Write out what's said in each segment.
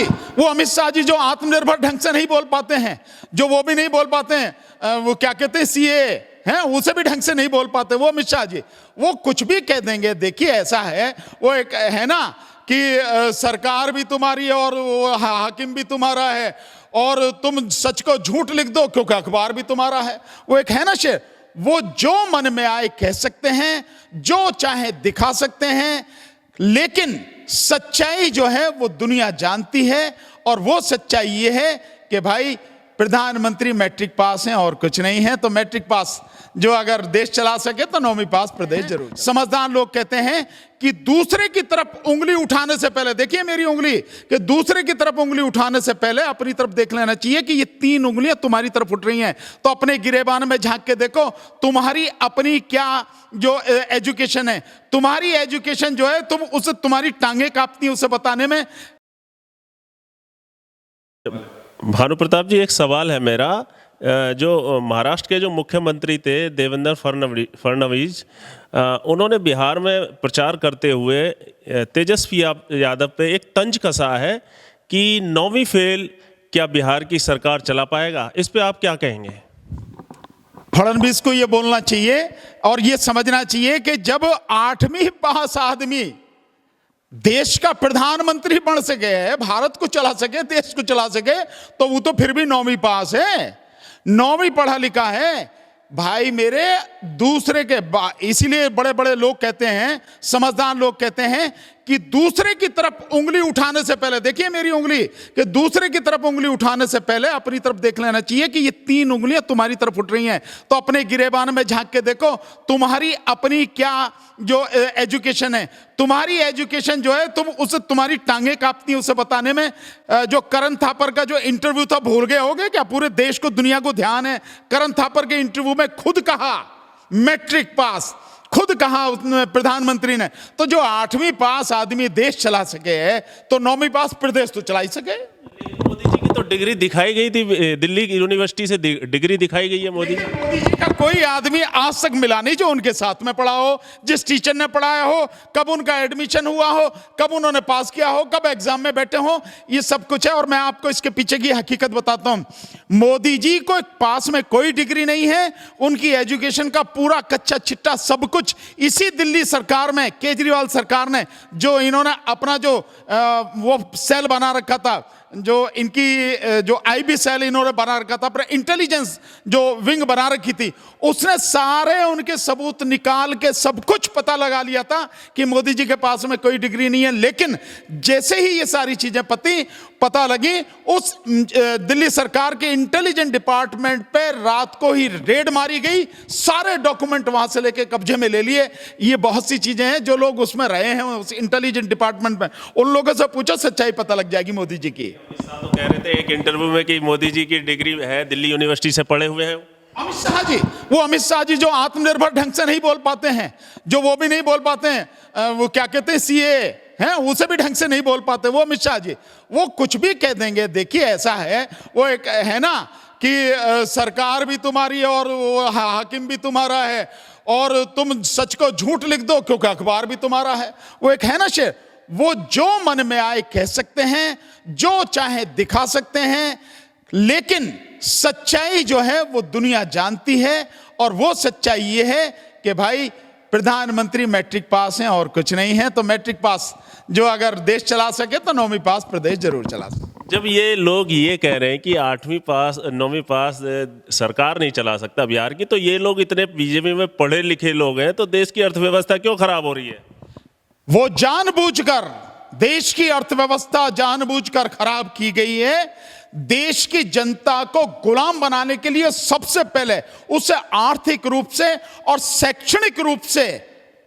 जी, वो अमित शाह जी जो आत्मनिर्भर ढंग से नहीं बोल पाते हैं, जो वो भी नहीं बोल पाते हैं, वो क्या कहते हैं सीए हैं, उसे भी ढंग से नहीं बोल पाते, वो अमित शाह जी वो कुछ भी कह देंगे। देखिए ऐसा है, वो एक है ना कि सरकार भी तुम्हारी है और हाकिम भी तुम्हारा है, और तुम सच को झूठ लिख दो क्योंकि अखबार भी तुम्हारा है। वो एक है ना शेर, वो जो मन में आए कह सकते हैं, जो चाहे दिखा सकते हैं, लेकिन सच्चाई जो है वो दुनिया जानती है, और वो सच्चाई ये है कि भाई प्रधानमंत्री मैट्रिक पास हैं और कुछ नहीं है। तो मैट्रिक पास जो अगर देश चला सके तो 9वीं पास प्रदेश जरूर। समझदार लोग कहते हैं कि दूसरे की तरफ उंगली उठाने से पहले, देखिए मेरी उंगली, कि दूसरे की तरफ उंगली उठाने से पहले अपनी तरफ देख लेना चाहिए कि ये 3 उंगलियां तुम्हारी तरफ उठ रही हैं। तो अपने गिरेबान में झांक के देखो, तुम्हारी अपनी क्या जो एजुकेशन है, तुम्हारी एजुकेशन जो है, तुम उसे, तुम्हारी टांगे कांपती है उसे बताने में। भानु प्रताप जी, एक सवाल है मेरा। जो महाराष्ट्र के जो मुख्यमंत्री थे देवेंद्र फडणवीस, उन्होंने बिहार में प्रचार करते हुए तेजस्वी यादव पे एक तंज कसा है कि 9वीं फेल क्या बिहार की सरकार चला पाएगा। इस पे आप क्या कहेंगे? फडणवीस को यह बोलना चाहिए और यह समझना चाहिए कि जब 8वीं पास आदमी देश का प्रधानमंत्री बन सके, भारत को चला सके, देश को चला सके, तो वो तो फिर भी 9वीं पास है, 9वीं पढ़ा लिखा है भाई मेरे। दूसरे के इसीलिए बड़े बड़े लोग कहते हैं, समझदार लोग कहते हैं कि दूसरे की तरफ उंगली उठाने से पहले, देखिए मेरी उंगली, कि दूसरे की तरफ उंगली उठाने से पहले अपनी तरफ देख लेना चाहिए कि ये 3 उंगलियां तुम्हारी तरफ उठ रही हैं। तो अपने गिरेबान में झांक के देखो, तुम्हारी अपनी क्या जो एजुकेशन है, तुम्हारी एजुकेशन जो है, तुम उसे, तुम्हारी टांगे कांपती है उसे बताने में। जो करण थापर का जो इंटरव्यू था, भूल गए होगे क्या? पूरे देश को, दुनिया को ध्यान है, करण थापर के इंटरव्यू में खुद कहा मैट्रिक पास, खुद कहा प्रधानमंत्री ने। तो जो 8वीं पास आदमी देश चला सके तो 9वीं पास प्रदेश तो चला ही सके। मोदी जी की तो डिग्री दिखाई गई थी, दिल्ली यूनिवर्सिटी से डिग्री दिखाई गई है मोदी जी का कोई आदमी आज तक मिला नहीं जो उनके साथ में पढ़ा हो, जिस टीचर ने पढ़ाया हो, कब उनका एडमिशन हुआ हो, कब उन्होंने पास किया हो, कब एग्जाम में बैठे हो, ये सब कुछ है। और मैं आपको इसके पीछे की हकीकत बताता हूं। मोदी जी को पास में कोई डिग्री नहीं है, उनकी एजुकेशन का पूरा कच्चा चिट्टा सब कुछ इसी दिल्ली सरकार में, केजरीवाल सरकार ने, जो इन्होंने अपना जो वो सेल बना रखा था, जो इनकी जो आईबी सेल इन्होंने बना रखा था, पर इंटेलिजेंस जो विंग बना रखी थी, उसने सारे उनके सबूत निकाल के सब कुछ पता लगा लिया था कि मोदी जी के पास में कोई डिग्री नहीं है। लेकिन जैसे ही ये सारी चीजें पता लगी, उस दिल्ली सरकार के इंटेलिजेंस डिपार्टमेंट पे रात को ही रेड मारी गई, सारे डॉक्यूमेंट वहां से लेके कब्जे में ले लिए। ये बहुत सी चीजें हैं, जो लोग उसमें रहे हैं उस इंटेलिजेंस डिपार्टमेंट में, उन लोगों से पूछो, सच्चाई पता लग जाएगी मोदी जी की। तो कह रहे थे एक इंटरव्यू में कि मोदी जी की डिग्री है, दिल्ली यूनिवर्सिटी से पढ़े हुए हैं। अमित शाह जी, वो अमित शाह जी जो आत्मनिर्भर ढंग से नहीं बोल पाते हैं, जो वो भी नहीं बोल पाते हैं, वो क्या कहते हैं सीए हैं, उसे भी ढंग से नहीं बोल पाते, वो अमित शाह जी वो कुछ भी कह देंगे। देखिए ऐसा है, वो एक है ना कि सरकार भी तुम्हारी है और हाकिम भी तुम्हारा है, और तुम सच को झूठ लिख दो क्योंकि अखबार भी तुम्हारा है। वो एक है ना शेर, वो जो मन में आए कह सकते हैं, जो चाहे दिखा सकते हैं, लेकिन सच्चाई जो है वो दुनिया जानती है, और वो सच्चाई ये है कि भाई प्रधानमंत्री मैट्रिक पास हैं और कुछ नहीं है। तो मैट्रिक पास जो अगर देश चला सके तो 9वीं पास प्रदेश जरूर चला सके। जब ये लोग ये कह रहे हैं कि 8वीं पास 9वीं पास सरकार नहीं चला सकता बिहार की, तो ये लोग इतने बीजेपी में पढ़े लिखे लोग हैं, तो देश की अर्थव्यवस्था क्यों खराब हो रही है? वो जानबूझकर, देश की अर्थव्यवस्था जानबूझकर खराब की गई है। देश की जनता को गुलाम बनाने के लिए सबसे पहले उसे आर्थिक रूप से और शैक्षणिक रूप से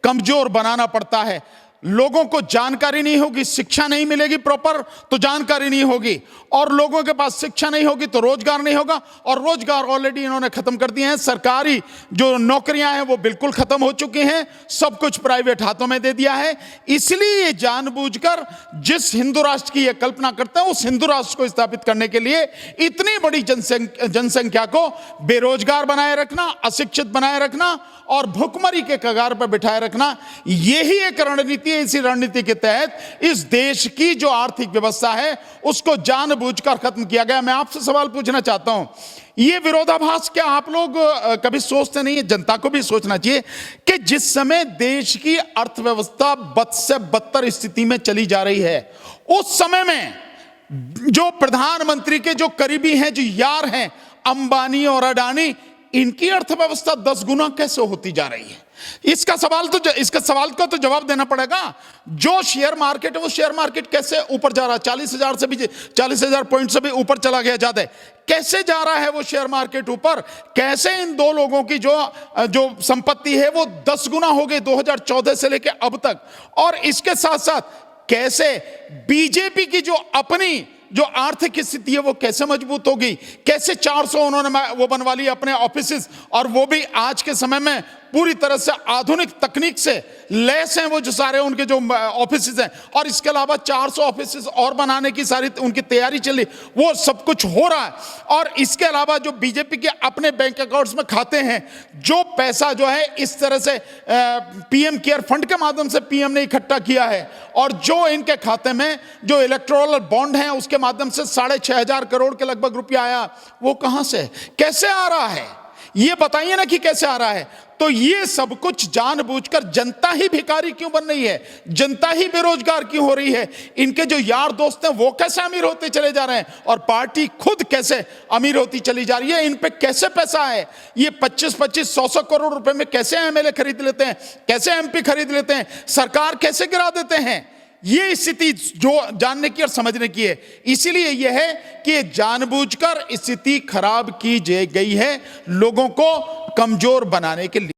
कमजोर बनाना पड़ता है। लोगों को जानकारी नहीं होगी, शिक्षा नहीं मिलेगी प्रॉपर तो जानकारी नहीं होगी, और लोगों के पास शिक्षा नहीं होगी तो रोजगार नहीं होगा, और रोजगार ऑलरेडी इन्होंने खत्म कर दिए हैं। सरकारी जो नौकरियां हैं वो बिल्कुल खत्म हो चुकी हैं, सब कुछ प्राइवेट हाथों में दे दिया है। इसलिए ये जानबूझकर जिस हिंदू राष्ट्र की ये कल्पना करते हैं, उस हिंदू राष्ट्र को स्थापित करने के लिए इतनी बड़ी जनसंख्या को बेरोजगार बनाए रखना, अशिक्षित बनाए रखना और भुखमरी के कगार पर बिठाए रखना, यही एक रणनीति लिए इसी रणनीति के तहत इस देश की जो आर्थिक व्यवस्था है उसको जानबूझकर खत्म किया गया। मैं आपसे सवाल पूछना चाहता हूं, ये विरोधाभास क्या आप लोग कभी सोचते नहीं है? जनता को भी सोचना चाहिए कि जिस समय देश की अर्थव्यवस्था बद से बदतर स्थिति में चली जा रही है, उस समय में जो प्रधानमंत्री के जो करीबी हैं, जो यार हैं, अंबानी और अडानी, इनकी अर्थव्यवस्था 10 गुना कैसे होती जा रही है? इसका सवाल का तो जवाब देना पड़ेगा। जो शेयर मार्केट है, वो शेयर मार्केट कैसे ऊपर जा रहा है? 40,000 पॉइंट से भी ऊपर चला गया ज्यादा है। कैसे जा रहा है वो शेयर मार्केट ऊपर? कैसे इन दो लोगों की जो संपत्ति है वो 10 गुना हो गई 2014 से लेकर अब तक? और इसके साथ साथ कैसे बीजेपी की जो अपनी जो आर्थिक स्थिति है वो कैसे मजबूत होगी? कैसे 400 उन्होंने वो बनवा ली अपने ऑफिसेस, और वो भी आज के समय में पूरी तरह से आधुनिक तकनीक से लैस हैं वो जो सारे उनके जो ऑफिसेस हैं। और इसके अलावा 400 ऑफिसेस और बनाने की सारी उनकी तैयारी चल रही, वो सब कुछ हो रहा है। और इसके अलावा जो बीजेपी के अपने बैंक अकाउंट्स में खाते हैं, जो पैसा जो है इस तरह से पीएम केयर फंड के माध्यम से पीएम ने इकट्ठा किया है, और जो इनके खाते में जो इलेक्टोरल बॉन्ड है उसके माध्यम से 6,500 करोड़ के लगभग रुपया आया, वो कहां से कैसे आ रहा है? ये बताइए ना कि कैसे आ रहा है। तो ये सब कुछ जानबूझकर जनता ही भिखारी क्यों बन रही है? जनता ही बेरोजगार क्यों हो रही है? इनके जो यार दोस्त हैं वो कैसे अमीर होते चले जा रहे हैं, और पार्टी खुद कैसे अमीर होती चली जा रही है? इन पे कैसे पैसा है? ये 25-25, 100 करोड़ रुपए में कैसे एमएलए खरीद लेते हैं, कैसे एमपी खरीद लेते हैं, सरकार कैसे गिरा देते हैं? ये स्थिति जो जानने की और समझने की है। इसीलिए यह है कि जानबूझकर स्थिति खराब की गई है लोगों को कमजोर बनाने के लिए।